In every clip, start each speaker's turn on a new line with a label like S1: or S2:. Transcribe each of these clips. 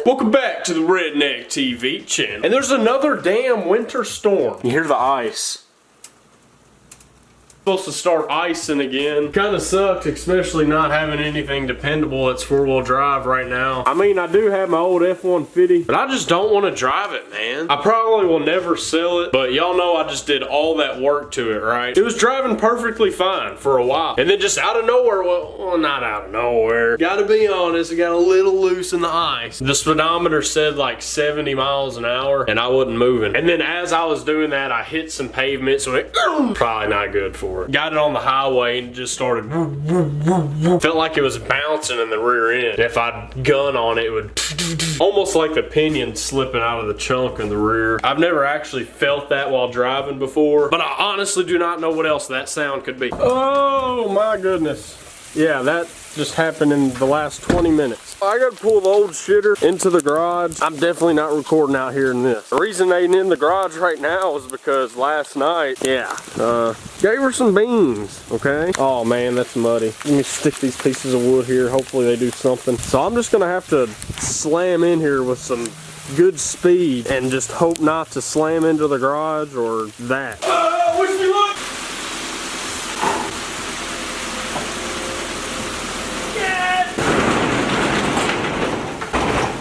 S1: Welcome back to the RNTV channel. And there's another damn winter storm. You hear the ice. Supposed to start icing again. Kind of sucks, especially not having anything dependable that's four-wheel drive right now. I mean, I do have my old F-150, but I just don't want to drive it, man. I probably will never sell it, but y'all know I just did all that work to it, right? It was driving perfectly fine for a while, and then just out of nowhere, well, not out of nowhere. Gotta be honest, it got a little loose in the ice. The speedometer said like 70 miles an hour, and I wasn't moving. And then as I was doing that, I hit some pavement, so it probably not good for it. Got it on the highway and just started felt like it was bouncing in the rear end. If I'd gun on it, it would almost like the pinion slipping out of the chunk in the rear. I've never actually felt that while driving before, but I honestly do not know what else that sound could be. Oh my goodness. Yeah, that just happened in the last 20 minutes. I gotta pull the old shitter into the garage. I'm definitely not recording out here in this. The reason they ain't in the garage right now is because last night, gave her some beans, okay? Oh man, that's muddy. Let me stick these pieces of wood here. Hopefully they do something. So I'm just gonna have to slam in here with some good speed and just hope not to slam into the garage or that. Wish me luck!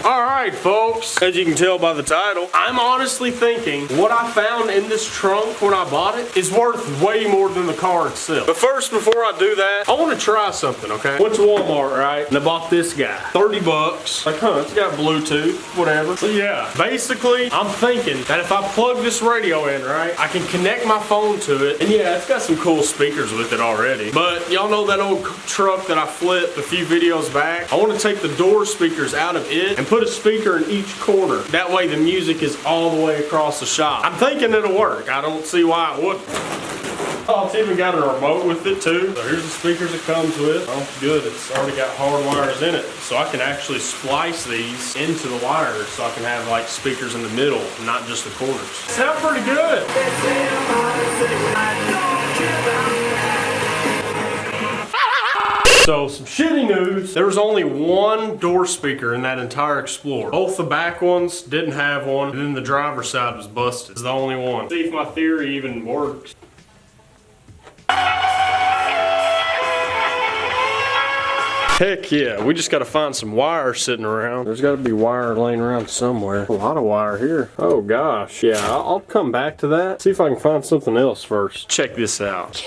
S1: Alright folks, as you can tell by the title, I'm honestly thinking what I found in this trunk when I bought it is worth way more than the car itself. But first, before I do that, I want to try something, okay? Went to Walmart, right? And I bought this guy. 30 bucks. Like, it's got Bluetooth, whatever. So yeah, basically, I'm thinking that if I plug this radio in, right, I can connect my phone to it. And yeah, it's got some cool speakers with it already. But y'all know that old truck that I flipped a few videos back? I want to take the door speakers out of it and put a speaker in each corner. That way the music is all the way across the shop. I'm thinking it'll work. I don't see why it wouldn't. Oh, it's even got a remote with it too. So here's the speakers it comes with. Oh, good. It's already got hard wires in it. So I can actually splice these into the wires so I can have like speakers in the middle, not just the corners. Sound pretty good. So, some shitty news. There was only one door speaker in that entire Explorer. Both the back ones didn't have one, and then the driver's side was busted. It's the only one. See if my theory even works. Heck yeah, we just gotta find some wire sitting around. There's gotta be wire laying around somewhere. A lot of wire here. Oh gosh, yeah, I'll come back to that. See if I can find something else first. Check this out.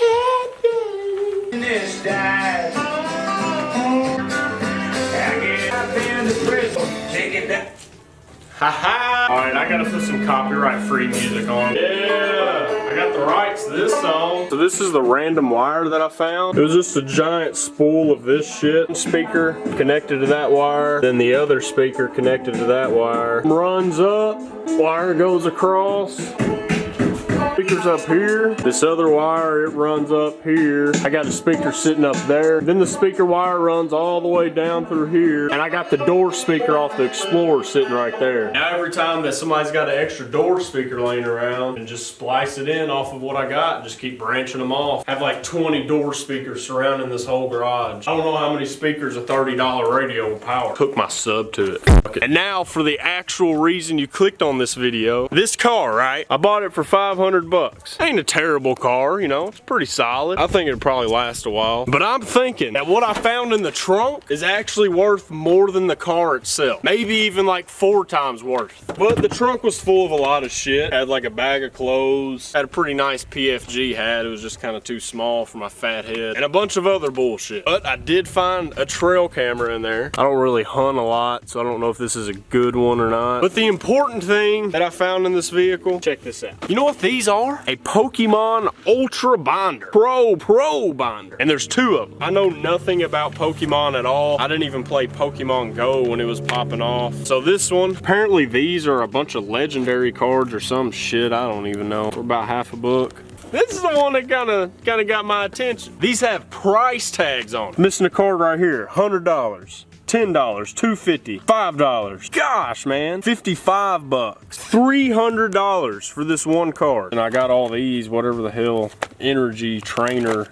S1: Haha! Alright, I gotta put some copyright-free music on. Yeah! I got the rights to this song. So this is the random wire that I found. It was just a giant spool of this shit. Speaker connected to that wire, then the other speaker connected to that wire. Runs up, wire goes across. Speaker's up here. This other wire, it runs up here. I got a speaker sitting up there. Then the speaker wire runs all the way down through here. And I got the door speaker off the Explorer sitting right there. Now every time that somebody's got an extra door speaker laying around, and just splice it in off of what I got and just keep branching them off. Have like 20 door speakers surrounding this whole garage. I don't know how many speakers a $30 radio will power. Hook my sub to it. Okay. And now for the actual reason you clicked on this video. This car, right? I bought it for $500 bucks. Ain't a terrible car, you know, it's pretty solid. I think it'd probably last a while. But I'm thinking that what I found in the trunk is actually worth more than the car itself. Maybe even like 4 times worth. But the trunk was full of a lot of shit. Had like a bag of clothes. Had a pretty nice PFG hat. It was just kind of too small for my fat head. And a bunch of other bullshit. But I did find a trail camera in there. I don't really hunt a lot, so I don't know if this is a good one or not. But the important thing that I found in this vehicle, check this out. You know what these are? A Pokémon Ultra Binder. Pro Binder. And there's 2 of them. I know nothing about Pokemon at all. I didn't even play Pokemon Go when it was popping off. So this one, apparently these are a bunch of legendary cards or some shit. I don't even know. For about half a buck. This is the one that kinda got my attention. These have price tags on them. Missing a card right here, $100. $10, $2.50, $5. Gosh, man, 55 bucks. $300 for this one card. And I got all these, whatever the hell, energy trainer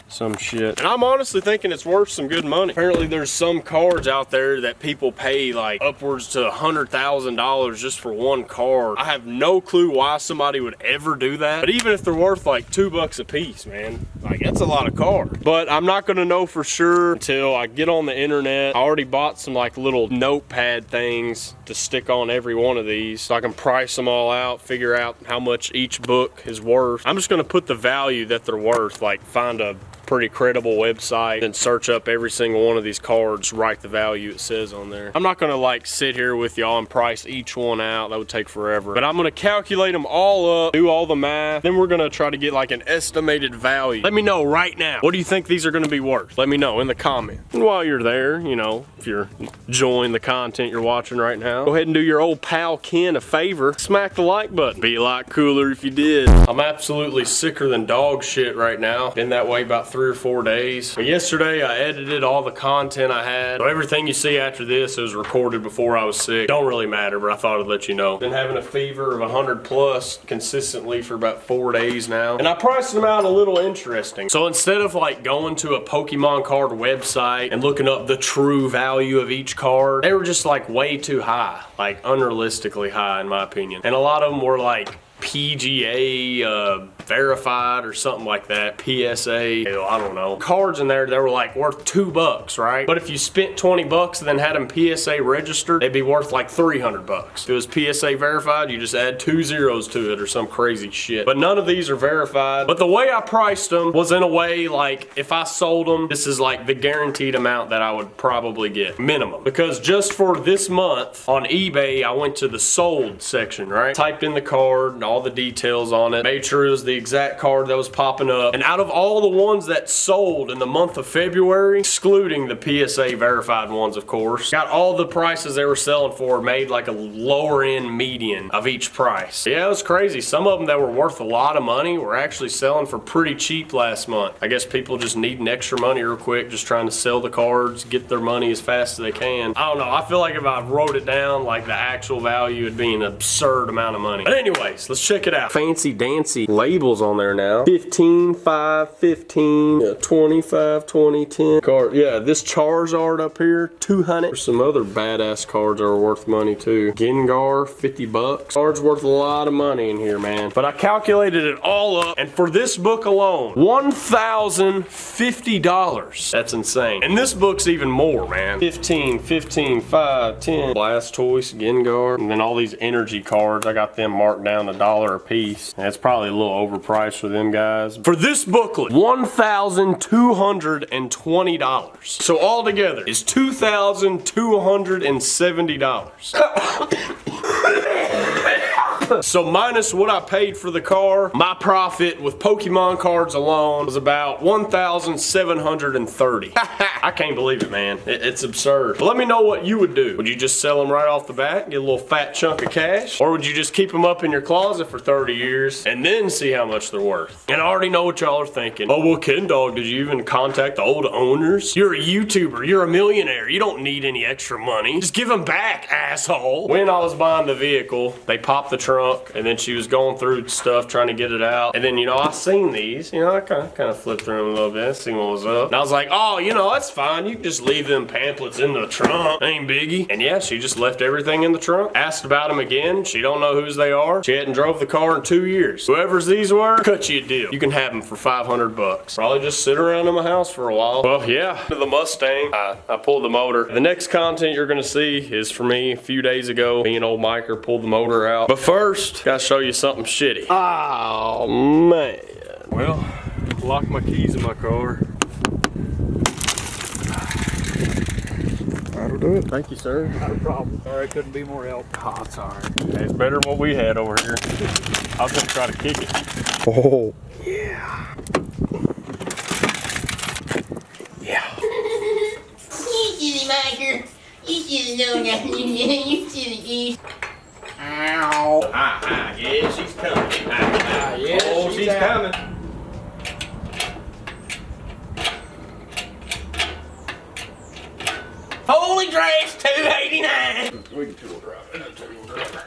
S1: some shit. And I'm honestly thinking it's worth some good money. Apparently there's some cards out there that people pay like upwards to $100,000 just for one card. I have no clue why somebody would ever do that. But even if they're worth like $2 a piece, man, like that's a lot of cards. But I'm not gonna know for sure until I get on the internet. I already bought some like little notepad things to stick on every one of these so I can price them all out, figure out how much each book is worth. I'm just gonna put the value that they're worth, like find a pretty credible website and search up every single one of these cards, write the value it says on there. I'm not gonna like sit here with y'all and price each one out. That would take forever. But I'm gonna calculate them all up, do all the math, then we're gonna try to get like an estimated value. Let me know right now, what do you think these are gonna be worth? Let me know in the comments. And while you're there, you know, if you're enjoying the content you're watching right now, go ahead and do your old pal Ken a favor, smack the like button. Be a lot cooler if you did. I'm absolutely sicker than dog shit right now. Been that way about 3 or 4 days. But yesterday I edited all the content I had. So everything you see after this was recorded before I was sick. Don't really matter, but I thought I'd let you know. Been having a fever of 100 plus consistently for about 4 days now. And I priced them out a little interesting. So instead of like going to a Pokemon card website and looking up the true value of each card, they were just like way too high. Like unrealistically high in my opinion. And a lot of them were like PGA verified or something like that, PSA, I don't know. Cards in there that were like worth $2, right? But if you spent 20 bucks and then had them PSA registered, they'd be worth like 300 bucks. If it was PSA verified, you just add 2 zeros to it or some crazy shit. But none of these are verified. But the way I priced them was in a way like if I sold them, this is like the guaranteed amount that I would probably get, minimum. Because just for this month on eBay, I went to the sold section, right? Typed in the card and all the details on it, made sure it was the exact card that was popping up. And out of all the ones that sold in the month of February, excluding the PSA verified ones, of course, got all the prices they were selling for, made like a lower end median of each price. Yeah, it was crazy. Some of them that were worth a lot of money were actually selling for pretty cheap last month. I guess people just needing extra money real quick, just trying to sell the cards, get their money as fast as they can. I don't know. I feel like if I wrote it down, like the actual value would be an absurd amount of money. But anyways, let's check it out. Fancy dancy labels on there now. 15, 5, 15, 25, 20, 10. Card. Yeah, this Charizard up here, 200. There's some other badass cards that are worth money too. Gengar, 50 bucks. Cards worth a lot of money in here, man. But I calculated it all up, and for this book alone, $1,050. That's insane. And this book's even more, man. 15, 15, 5, 10. Blastoise, Gengar, and then all these energy cards. I got them marked down $1 a piece. That's probably a little overpriced for them guys. For this booklet, $1,220. So altogether is $2,270. So minus what I paid for the car, my profit with Pokemon cards alone was about $1,730. I can't believe it, man. It's absurd. But let me know what you would do. Would you just sell them right off the bat, get a little fat chunk of cash? Or would you just keep them up in your closet for 30 years and then see how much they're worth? And I already know what y'all are thinking. Oh, well, Ken Dog, did you even contact the old owners? You're a YouTuber. You're a millionaire. You don't need any extra money. Just give them back, asshole. When I was buying the vehicle, they popped the trunk, and then she was going through stuff trying to get it out. And then, you know, I seen these. You know, I kind of flipped through them a little bit, seen what was up. And I was like, oh, you know, that's fine. You can just leave them pamphlets in the trunk. Ain't biggie. And yeah, she just left everything in the trunk. Asked about them again. She don't know whose they are. She hadn't drove the car in 2 years. Whoever's these were, cut you a deal. You can have them for 500 bucks. Probably just sit around in my house for a while. Well, yeah, the Mustang, I pulled the motor. The next content you're gonna see is for me a few days ago. Me and old Miker pulled the motor out. But first, gotta show you something shitty. Oh, man. Well, locked my keys in my car. That'll do it. Thank you, sir.
S2: Not a problem. Sorry, couldn't be more help.
S1: Oh, it's alright. It's better than what we had over here. I was gonna try to kick it.
S2: Oh.
S1: Yeah. Yeah.
S3: You silly Miker. You should have known that. You silly geese. Ow.
S1: Yeah, she's coming.
S2: Yeah,
S1: oh, she's coming.
S3: Holy trash, $2.89.
S1: We can two-wheel drive it. Two-wheel drive.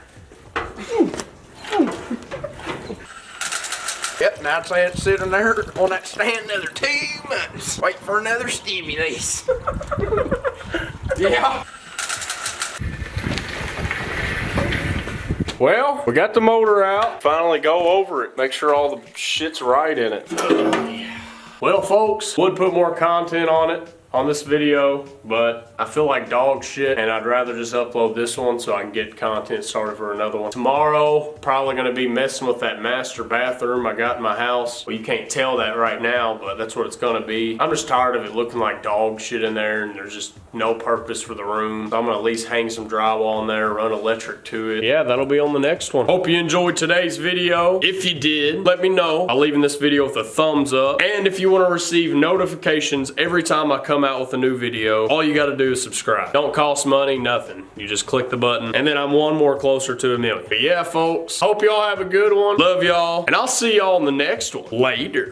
S2: Yep, now I'd say it's sitting there on that stand another 2 months. Wait for another stimulus. Yeah.
S1: Well, we got the motor out. Finally go over it. Make sure all the shit's right in it. Well, folks, would put more content on it, on this video, but I feel like dog shit and I'd rather just upload this one so I can get content started for another one. Tomorrow, probably gonna be messing with that master bathroom I got in my house. Well, you can't tell that right now, but that's what it's gonna be. I'm just tired of it looking like dog shit in there and there's just no purpose for the room. So I'm gonna at least hang some drywall in there, run electric to it. Yeah, that'll be on the next one. Hope you enjoyed today's video. If you did, let me know. I'll leave in this video with a thumbs up. And if you wanna receive notifications every time I come out with a new video, all you gotta do is subscribe. Don't cost money, nothing. You just click the button and then I'm one more closer to 1,000,000. But yeah, folks, hope y'all have a good one. Love y'all, and I'll see y'all in the next one. Later.